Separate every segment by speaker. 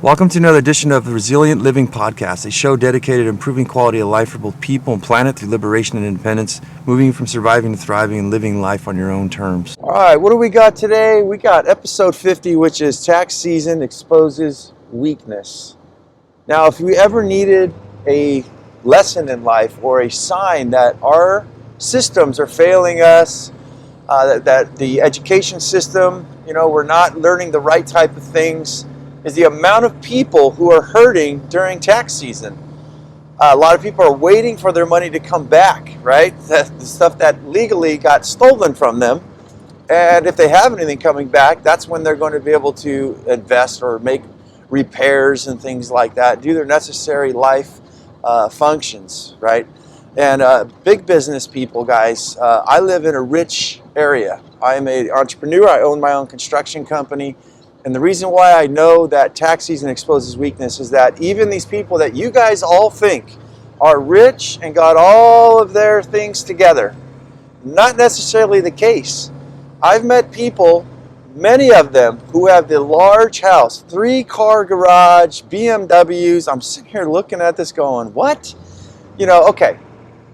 Speaker 1: Welcome to another edition of the Resilient Living Podcast, a show dedicated to improving quality of life for both people and planet through liberation and independence, moving from surviving to thriving and living life on your own terms. All right, what do we got today? We got episode 50, which is Tax Season Exposes Weakness. Now, if we ever needed a lesson in life or a sign that our systems are failing us, that the education system, we're not learning the right type of things, is the amount of people who are hurting during tax season. A lot of people are waiting for their money to come back, right? The stuff that legally got stolen from them. And if they have anything coming back, that's when they're going to be able to invest or make repairs and things like that, do their necessary life functions, right? And big business people, guys, I live in a rich area. I am an entrepreneur. I own my own construction company. And the reason why I know that tax season exposes weakness is that even these people that you guys all think are rich and got all of their things together, not necessarily the case. I've met people, many of them, who have the large house, 3-car garage, BMWs. I'm sitting here looking at this going, what? Okay,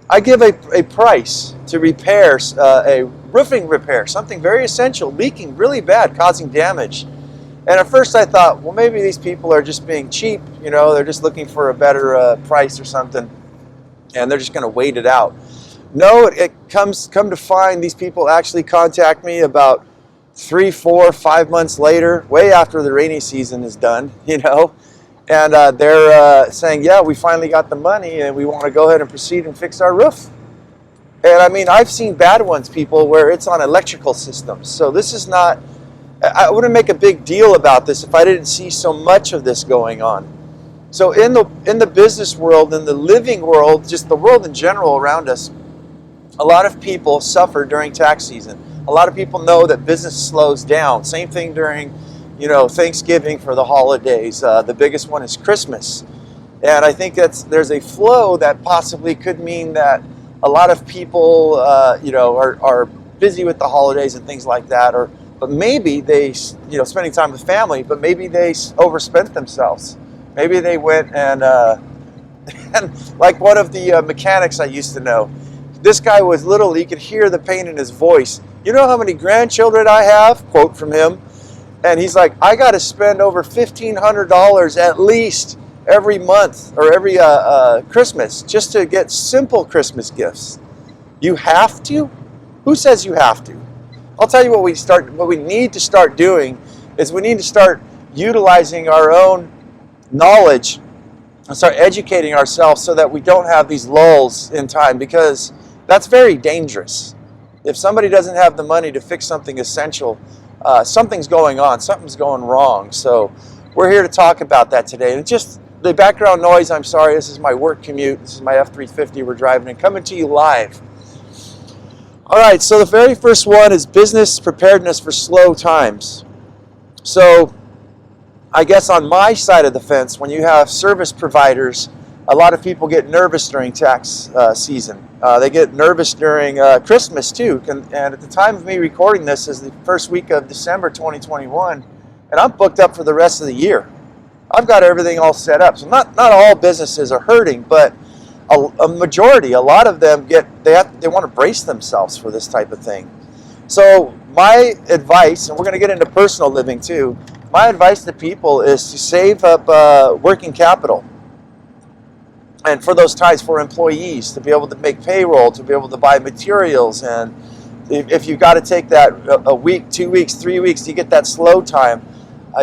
Speaker 1: I give a price to repair a roofing repair, something very essential, leaking really bad, causing damage. And at first I thought, well, maybe these people are just being cheap, they're just looking for a better price or something, and they're just going to wait it out. No, it come to find these people actually contact me about 3, 4, 5 months later, way after the rainy season is done, and they're saying, yeah, we finally got the money and we want to go ahead and proceed and fix our roof. And I mean, I've seen bad ones, people, where it's on electrical systems. So this is not... I wouldn't make a big deal about this if I didn't see so much of this going on. So in the business world, in the living world, just the world in general around us, a lot of people suffer during tax season. A lot of people know that business slows down. Same thing during, Thanksgiving for the holidays. The biggest one is Christmas. And I think there's a flow that possibly could mean that a lot of people, are busy with the holidays and things like that, but maybe they, spending time with family, but maybe they overspent themselves. Maybe they went and like one of the mechanics I used to know, this guy was little, he could hear the pain in his voice. You know how many grandchildren I have? Quote from him. And he's like, I got to spend over $1,500 at least every month or every Christmas just to get simple Christmas gifts. You have to? Who says you have to? I'll tell you what we need to start doing is we need to start utilizing our own knowledge and start educating ourselves so that we don't have these lulls in time, because that's very dangerous. If somebody doesn't have the money to fix something essential, something's going on, something's going wrong. So we're here to talk about that today. And just the background noise, I'm sorry, this is my work commute. This is my F-350 we're driving and coming to you live. All right, so the very first one is business preparedness for slow times. So I guess on my side of the fence, when you have service providers, a lot of people get nervous during tax season. They get nervous during Christmas too. And at the time of me recording this is the first week of December 2021, and I'm booked up for the rest of the year. I've got everything all set up. So not all businesses are hurting, but a majority, a lot of them they want to brace themselves for this type of thing. So my advice, and we're going to get into personal living too, my advice to people is to save up working capital. And for those times for employees, to be able to make payroll, to be able to buy materials, and if you've got to take that a week, 2 weeks, 3 weeks to get that slow time,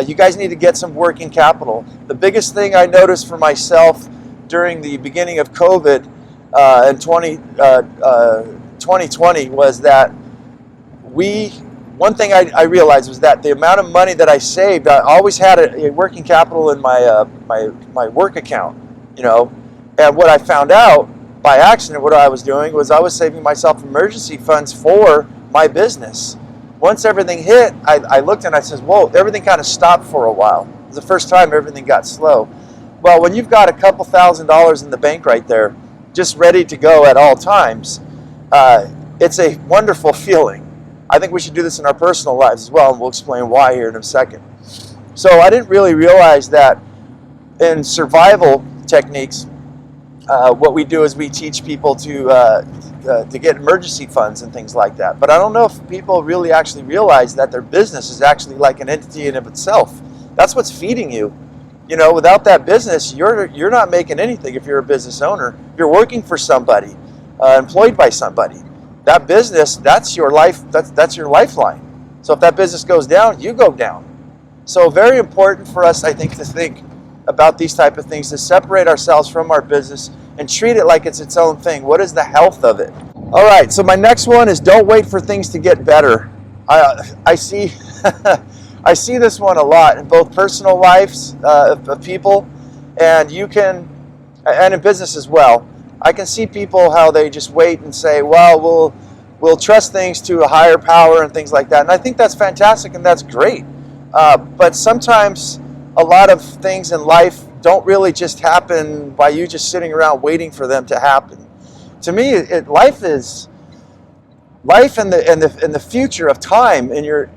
Speaker 1: you guys need to get some working capital. The biggest thing I noticed for myself during the beginning of COVID in 2020 was that one thing I realized was that the amount of money that I saved, I always had a working capital in my work account, and what I found out by accident, what I was doing was I was saving myself emergency funds for my business. Once everything hit, I looked and I said, whoa, everything kind of stopped for a while. It was the first time everything got slow. Well, when you've got a couple $1,000s in the bank right there, just ready to go at all times, it's a wonderful feeling. I think we should do this in our personal lives as well, and we'll explain why here in a second. So I didn't really realize that in survival techniques, what we do is we teach people to get emergency funds and things like that. But I don't know if people really actually realize that their business is actually like an entity in of itself. That's what's feeding you. You know, without that business, you're not making anything. If you're a business owner, you're working for somebody, employed by somebody. That business, that's your life. That's your lifeline. So if that business goes down, you go down. So very important for us, I think, to think about these type of things, to separate ourselves from our business and treat it like it's its own thing. What is the health of it? All right, so my next one is don't wait for things to get better. I see I see this one a lot in both personal lives of people, and in business as well. I can see people how they just wait and say, well, we'll trust things to a higher power and things like that. And I think that's fantastic and that's great. But sometimes a lot of things in life don't really just happen by you just sitting around waiting for them to happen. To me, life in the future of time in your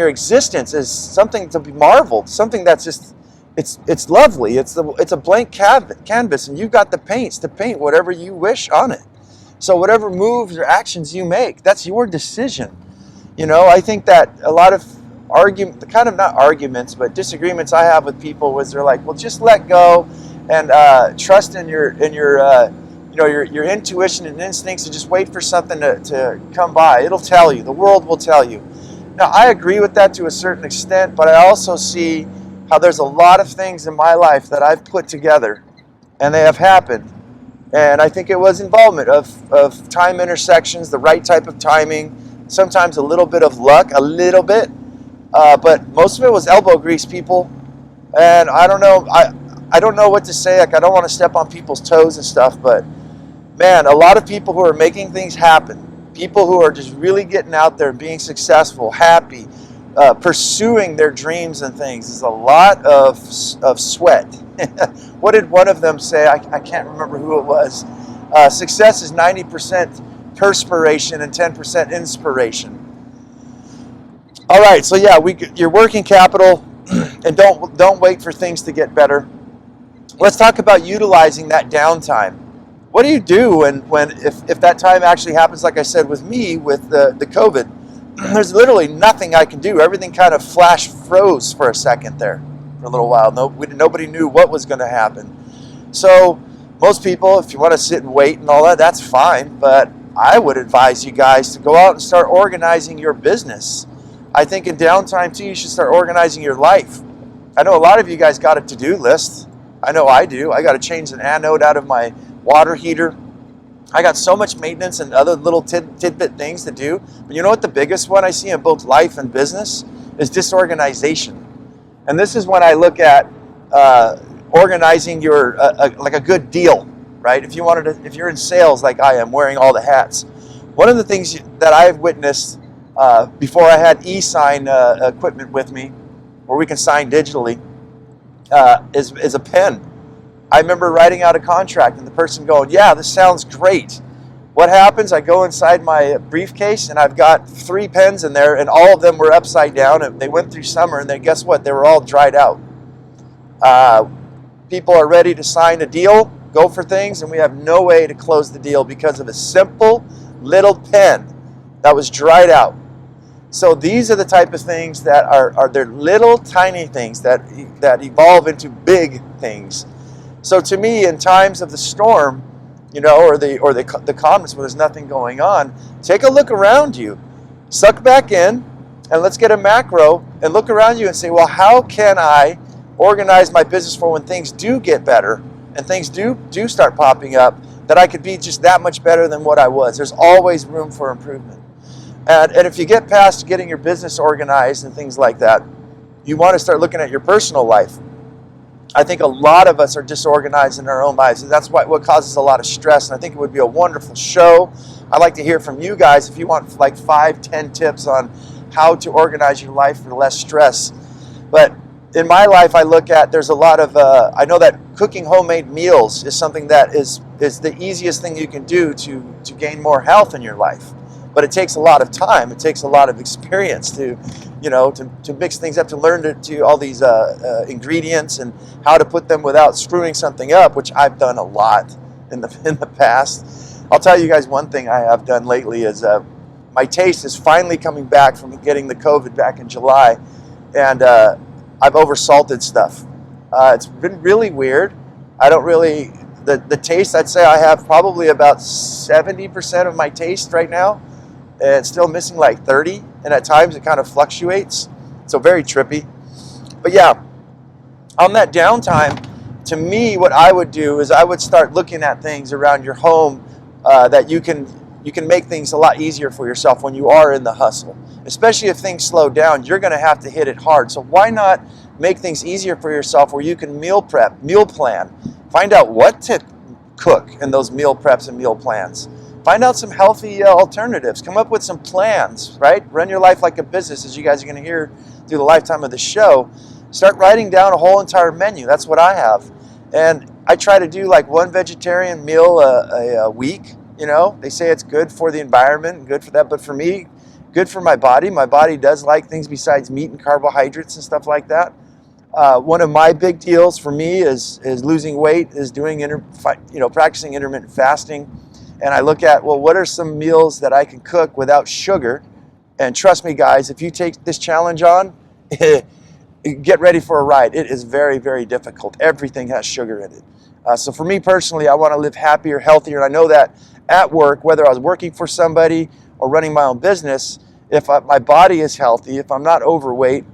Speaker 1: existence is something to be marveled. Something that's just it's lovely. It's a blank canvas, and you've got the paints to paint whatever you wish on it. So whatever moves or actions you make, that's your decision. You know, I think that a lot of not arguments, but disagreements I have with people was they're like, well, just let go and trust in your intuition and instincts, and just wait for something to come by. It'll tell you. The world will tell you. Now, I agree with that to a certain extent, but I also see how there's a lot of things in my life that I've put together, and they have happened. And I think it was involvement of time intersections, the right type of timing, sometimes a little bit of luck, but most of it was elbow grease, people. And I don't know, I don't know what to say. Like, I don't want to step on people's toes and stuff, but man, a lot of people who are making things happen, people who are just really getting out there and being successful, happy, pursuing their dreams and things, is a lot of sweat. What did one of them say? I can't remember who it was. Success is 90% perspiration and 10% inspiration. All right, so yeah, your working capital, and don't wait for things to get better. Let's talk about utilizing that downtime. What do you do if that time actually happens? Like I said, with me, with the COVID, there's literally nothing I can do. Everything kind of froze for a second there, for a little while. Nobody knew what was going to happen. So most people, if you want to sit and wait and all that, that's fine. But I would advise you guys to go out and start organizing your business. I think in downtime too, you should start organizing your life. I know a lot of you guys got a to-do list. I know I do. I got to change an anode out of my water heater. I got so much maintenance and other little tidbit things to do. But you know what the biggest one I see in both life and business is disorganization. And this is when I look at organizing your like a good deal, right? If you're in sales like I am, wearing all the hats. One of the things that I've witnessed before I had e-sign equipment with me, where we can sign digitally, is a pen. I remember writing out a contract and the person going, yeah, this sounds great. What happens? I go inside my briefcase and I've got 3 pens in there, and all of them were upside down, and they went through summer, and then guess what? They were all dried out. People are ready to sign a deal, go for things, and we have no way to close the deal because of a simple little pen that was dried out. So these are the type of things that are they're little tiny things that evolve into big things. So to me, in times of the storm, you know, or the calmness where there's nothing going on, take a look around you, suck back in, and let's get a macro and look around you and say, well, how can I organize my business for when things do get better and things do start popping up, that I could be just that much better than what I was. There's always room for improvement. And if you get past getting your business organized and things like that, you want to start looking at your personal life. I think a lot of us are disorganized in our own lives, and that's what causes a lot of stress. And I think it would be a wonderful show. I'd like to hear from you guys if you want like 5-10 tips on how to organize your life for less stress. But in my life, I look at, there's a lot of, I know that cooking homemade meals is something that is the easiest thing you can do to gain more health in your life. but it takes a lot of time. It takes a lot of experience to mix things up, to learn to all these ingredients and how to put them without screwing something up, which I've done a lot in the past. I'll tell you guys one thing I have done lately is my taste is finally coming back from getting the COVID back in July, and I've oversalted stuff. It's been really weird. I don't really, the taste, I'd say I have probably about 70% of my taste right now, and still missing like 30, and at times it kind of fluctuates, so very trippy. But yeah, on that downtime, to me, what I would do is I would start looking at things around your home that you can make things a lot easier for yourself when you are in the hustle. Especially if things slow down, you're going to have to hit it hard. So why not make things easier for yourself where you can meal prep, meal plan, find out what to cook in those meal preps and meal plans. Find out some healthy alternatives. Come up with some plans, right? Run your life like a business, as you guys are going to hear through the lifetime of the show. Start writing down a whole entire menu. That's what I have. And I try to do like one vegetarian meal a week. You know, they say it's good for the environment, good for that. But for me, good for my body. My body does like things besides meat and carbohydrates and stuff like that. One of my big deals for me is losing weight, is doing practicing intermittent fasting. And I look at, well, what are some meals that I can cook without sugar? And trust me, guys, if you take this challenge on, get ready for a ride. It is very, very difficult. Everything has sugar in it. So for me personally, I want to live happier, healthier. And I know that at work, whether I was working for somebody or running my own business, if my body is healthy, if I'm not overweight,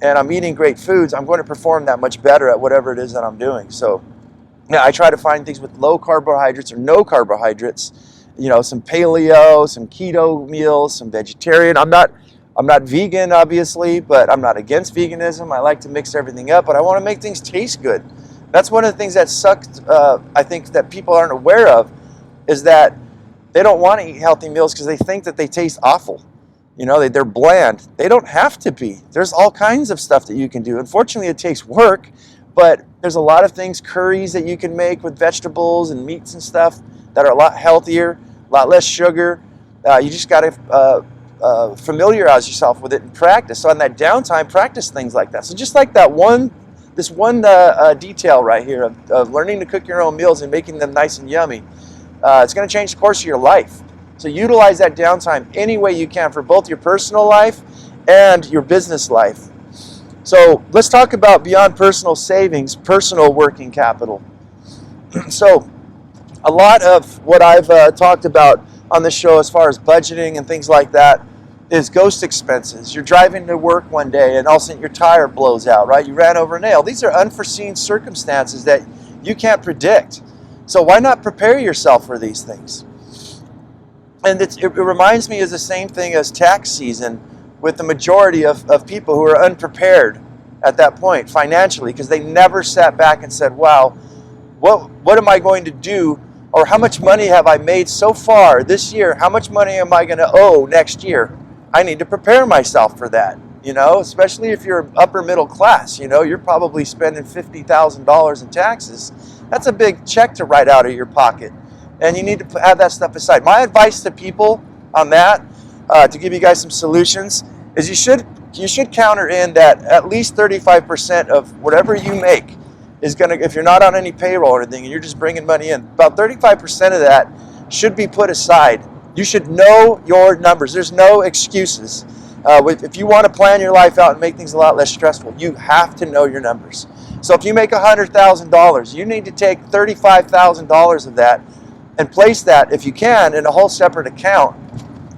Speaker 1: and I'm eating great foods, I'm going to perform that much better at whatever it is that I'm doing. So yeah, I try to find things with low carbohydrates or no carbohydrates, some paleo, some keto meals, some vegetarian. I'm not vegan, obviously, but I'm not against veganism. I like to mix everything up, but I want to make things taste good. That's one of the things that sucks, I think, that people aren't aware of, is that they don't want to eat healthy meals because they think that they taste awful. They're bland. They don't have to be. There's all kinds of stuff that you can do. Unfortunately, it takes work, but there's a lot of things, curries that you can make with vegetables and meats and stuff that are a lot healthier, a lot less sugar. You just got to familiarize yourself with it and practice. So on that downtime, practice things like that. So just like this one detail right here of learning to cook your own meals and making them nice and yummy, it's going to change the course of your life. So utilize that downtime any way you can for both your personal life and your business life. So let's talk about beyond personal savings, personal working capital. So a lot of what I've talked about on this show as far as budgeting and things like that is ghost expenses. You're driving to work one day and all of a sudden your tire blows out, right? You ran over a nail. These are unforeseen circumstances that you can't predict. So why not prepare yourself for these things? And it reminds me of the same thing as tax season with the majority of people who are unprepared at that point financially, because they never sat back and said, wow, what am I going to do, or how much money have I made so far this year? How much money am I going to owe next year? I need to prepare myself for that, especially if you're upper middle class. You're probably spending $50,000 in taxes. That's a big check to write out of your pocket. And you need to have that stuff aside. My advice to people on that, to give you guys some solutions, is you should counter in that at least 35% of whatever you make is going to, if you're not on any payroll or anything and you're just bringing money in, about 35% of that should be put aside. You should know your numbers. There's no excuses. If you want to plan your life out and make things a lot less stressful, you have to know your numbers. So if you make $100,000, you need to take $35,000 of that and place that, if you can, in a whole separate account,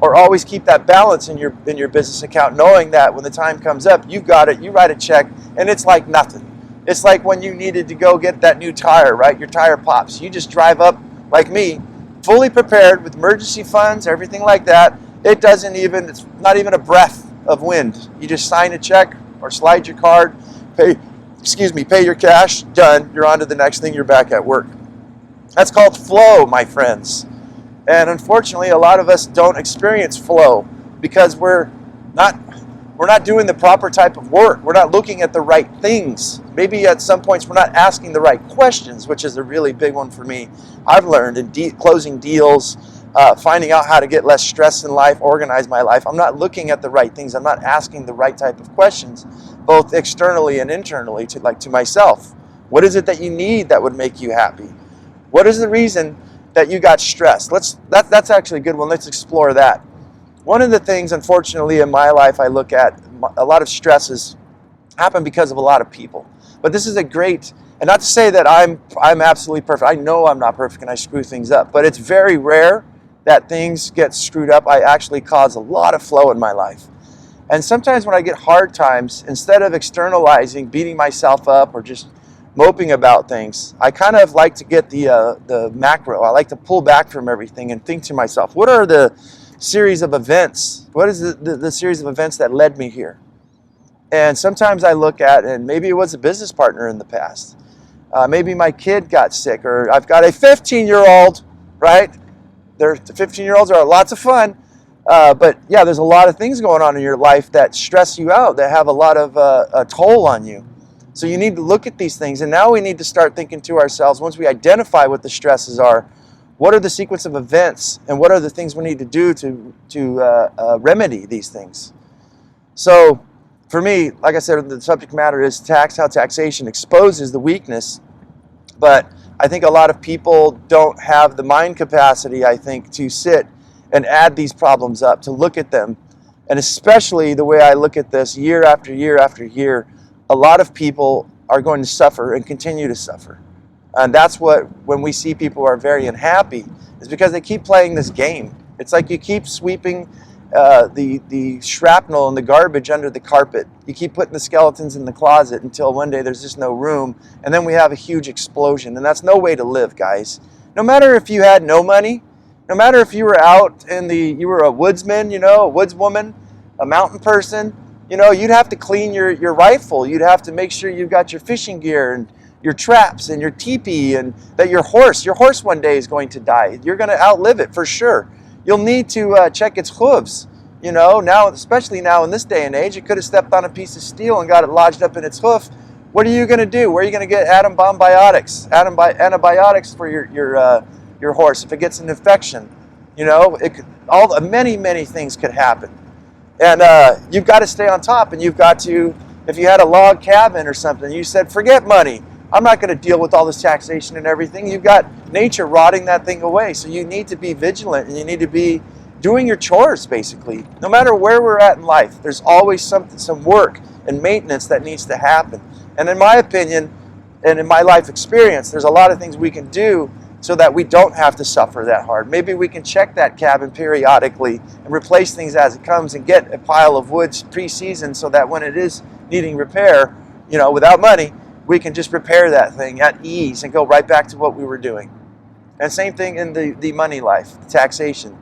Speaker 1: or always keep that balance in your business account, knowing that when the time comes up, you've got it, you write a check, and it's like nothing. It's like when you needed to go get that new tire, right? Your tire pops. You just drive up, like me, fully prepared with emergency funds, everything like that. It's not even a breath of wind. You just sign a check or slide your card, pay your cash, done. You're on to the next thing, you're back at work. That's called flow, my friends. And unfortunately, a lot of us don't experience flow because we're not doing the proper type of work. We're not looking at the right things. Maybe at some points we're not asking the right questions, which is a really big one for me. I've learned in closing deals, finding out how to get less stress in life, organize my life. I'm not looking at the right things. I'm not asking the right type of questions, both externally and internally, to myself. What is it that you need that would make you happy? What is the reason that you got stressed? That's actually a good one. Let's explore that. One of the things, unfortunately, in my life, I look at a lot of stresses happen because of a lot of people. But this is a great, and not to say that I'm absolutely perfect. I know I'm not perfect and I screw things up, but it's very rare that things get screwed up. I actually cause a lot of flow in my life. And sometimes when I get hard times, instead of externalizing, beating myself up, or just moping about things, I kind of like to get the macro. I like to pull back from everything and think to myself, what are the series of events? What is the series of events that led me here? And sometimes I look at, and maybe it was a business partner in the past. Maybe my kid got sick, or I've got a 15-year-old, right? The 15-year-olds are lots of fun. But yeah, there's a lot of things going on in your life that stress you out, that have a lot of a toll on you. So you need to look at these things. And now we need to start thinking to ourselves, once we identify what the stresses are, what are the sequence of events, and what are the things we need to do to remedy these things? So for me, like I said, the subject matter is how taxation exposes the weakness. But I think a lot of people don't have the mind capacity, I think, to sit and add these problems up, to look at them. And especially the way I look at this year after year after year, a lot of people are going to suffer and continue to suffer. And that's when we see people who are very unhappy, is because they keep playing this game. It's like you keep sweeping the shrapnel and the garbage under the carpet. You keep putting the skeletons in the closet until one day there's just no room, and then we have a huge explosion. And that's no way to live, guys. No matter if you had no money, no matter if you were out you were a woodsman, a woodswoman, a mountain person, you'd have to clean your rifle. You'd have to make sure you've got your fishing gear and your traps and your teepee, and that your horse one day is going to die. You're going to outlive it for sure. You'll need to check its hooves. Now, especially now in this day and age, it could have stepped on a piece of steel and got it lodged up in its hoof. What are you going to do? Where are you going to get antibiotics for your horse if it gets an infection? Many things could happen. And you've got to stay on top, and you've got to, if you had a log cabin or something, you said, forget money. I'm not going to deal with all this taxation and everything. You've got nature rotting that thing away. So you need to be vigilant, and you need to be doing your chores, basically. No matter where we're at in life, there's always some work and maintenance that needs to happen. And in my opinion, and in my life experience, there's a lot of things we can do so that we don't have to suffer that hard. Maybe we can check that cabin periodically and replace things as it comes, and get a pile of wood pre-seasoned so that when it is needing repair, without money, we can just repair that thing at ease and go right back to what we were doing. And same thing in the money life, the taxation.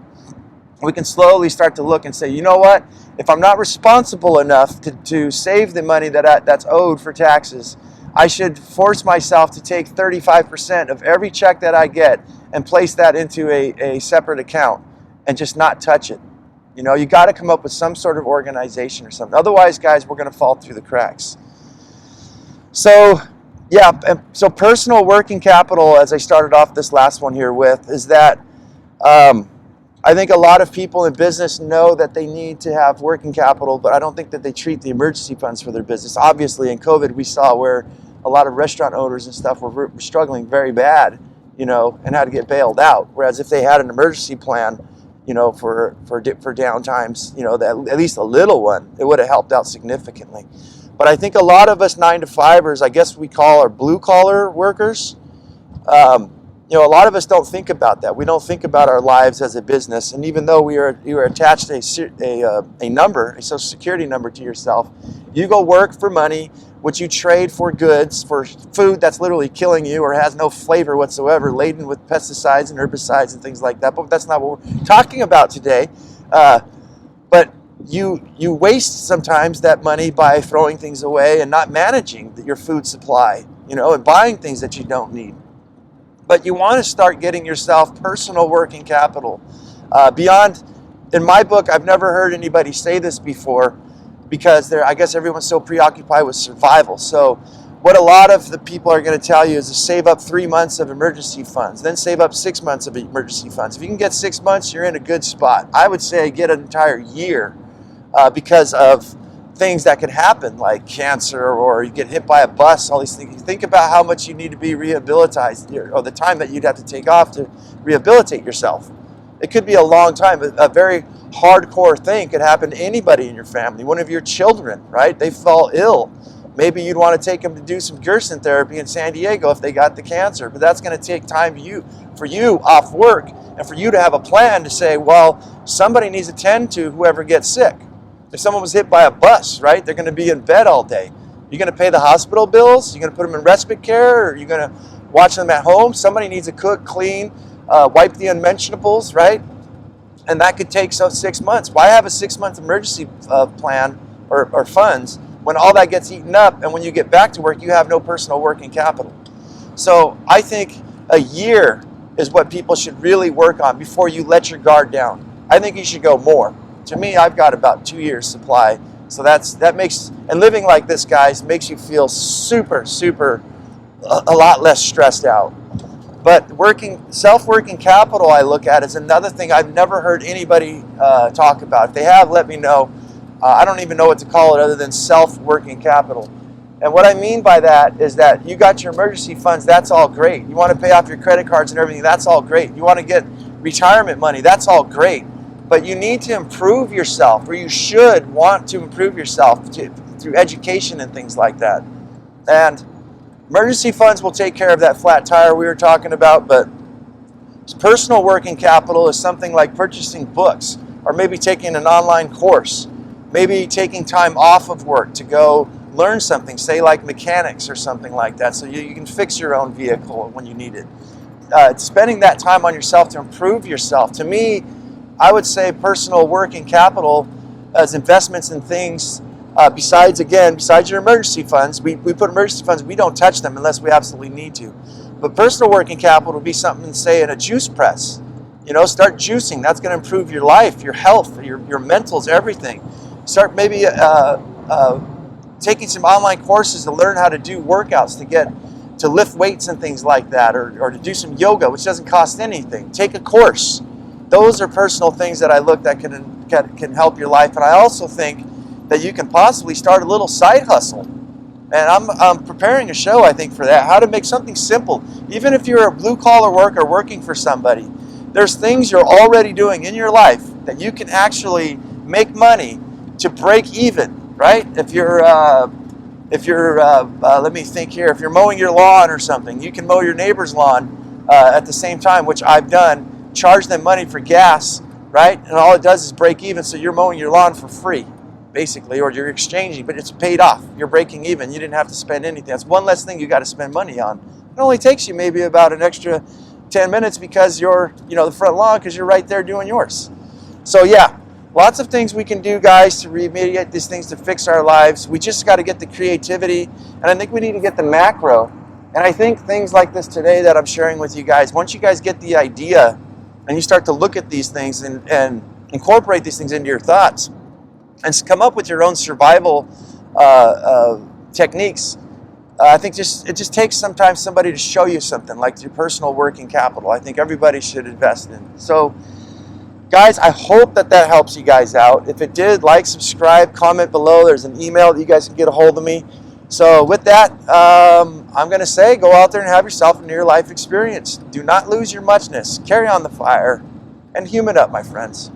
Speaker 1: We can slowly start to look and say, you know what? If I'm not responsible enough to save the money that's owed for taxes, I should force myself to take 35% of every check that I get and place that into a separate account and just not touch it. You got to come up with some sort of organization or something. Otherwise, guys, we're going to fall through the cracks. So, yeah, so personal working capital, as I started off this last one here with, is that I think a lot of people in business know that they need to have working capital, but I don't think that they treat the emergency funds for their business. Obviously, in COVID, we saw where a lot of restaurant owners and stuff were struggling very bad, and had to get bailed out. Whereas if they had an emergency plan, for downtimes, at least a little one, it would have helped out significantly. But I think a lot of us 9-to-5ers, I guess we call our blue-collar workers, a lot of us don't think about that. We don't think about our lives as a business. And even though you are attached a number, a social security number to yourself, you go work for money, which you trade for goods, for food that's literally killing you or has no flavor whatsoever, laden with pesticides and herbicides and things like that. But that's not what we're talking about today. But you waste sometimes that money by throwing things away and not managing your food supply, and buying things that you don't need. But you want to start getting yourself personal working capital. In my book, I've never heard anybody say this before, because I guess everyone's so preoccupied with survival. So What a lot of the people are going to tell you is to save up 3 months of emergency funds, then save up 6 months of emergency funds. If you can get 6 months, you're in a good spot. I would say get an entire year because of things that could happen, like cancer, or you get hit by a bus, all these things. You think about how much you need to be rehabilitated, or the time that you'd have to take off to rehabilitate yourself. It could be a long time. A very hardcore thing could happen to anybody in your family. One of your children, right? They fall ill. Maybe you'd want to take them to do some Gerson therapy in San Diego if they got the cancer, but that's going to take time for you off work, and for you to have a plan to say, well, somebody needs to tend to whoever gets sick. If someone was hit by a bus, right, they're going to be in bed all day. You're going to pay the hospital bills? You're going to put them in respite care? Or you're going to watch them at home? Somebody needs to cook, clean, wipe the unmentionables, right? And that could take 6 months. Why have a 6-month emergency plan or funds when all that gets eaten up, and when you get back to work, you have no personal working capital? So I think a year is what people should really work on before you let your guard down. I think you should go more. To me, I've got about 2 years supply. So that makes, and living like this, guys, makes you feel super, a lot less stressed out. But self-working capital, I look at, is another thing I've never heard anybody talk about. If they have, let me know. I don't even know what to call it other than self-working capital. And what I mean by that is that you got your emergency funds, that's all great. You want to pay off your credit cards and everything, that's all great. You want to get retirement money, that's all great. But you need to improve yourself, or you should want to improve yourself through education and things like that. And emergency funds will take care of that flat tire we were talking about, but personal working capital is something like purchasing books, or maybe taking an online course, maybe taking time off of work to go learn something, say like mechanics or something like that, so you can fix your own vehicle when you need it. Spending that time on yourself to improve yourself. To me, I would say personal working capital as investments in things besides your emergency funds. We put emergency funds, we don't touch them unless we absolutely need to. But personal working capital would be something, say, in a juice press. Start juicing. That's going to improve your life, your health, your mentals, everything. Start maybe taking some online courses to learn how to do workouts, to lift weights and things like that, or to do some yoga, which doesn't cost anything. Take a course. Those are personal things that I look that can help your life. And I also think that you can possibly start a little side hustle. And I'm preparing a show, I think, for that. How to make something simple. Even if you're a blue-collar worker working for somebody, there's things you're already doing in your life that you can actually make money to break even, right? If you're let me think here. If you're mowing your lawn or something, you can mow your neighbor's lawn at the same time, which I've done. Charge them money for gas, right? And all it does is break even, so you're mowing your lawn for free, basically, or you're exchanging, but it's paid off. You're breaking even. You didn't have to spend anything. That's one less thing you got to spend money on. It only takes you maybe about an extra 10 minutes because you're, the front lawn, because you're right there doing yours. So yeah, lots of things we can do, guys, to remediate these things, to fix our lives. We just got to get the creativity, and I think we need to get the macro. And I think things like this today that I'm sharing with you guys, once you guys get the idea and you start to look at these things and incorporate these things into your thoughts and come up with your own survival techniques, I think it just takes sometimes somebody to show you something, like your personal working capital. I think everybody should invest in. So, guys, I hope that helps you guys out. If it did, like, subscribe, comment below. There's an email that you guys can get a hold of me. So with that, I'm going to say, go out there and have yourself a near-life experience. Do not lose your muchness. Carry on the fire and human up, my friends.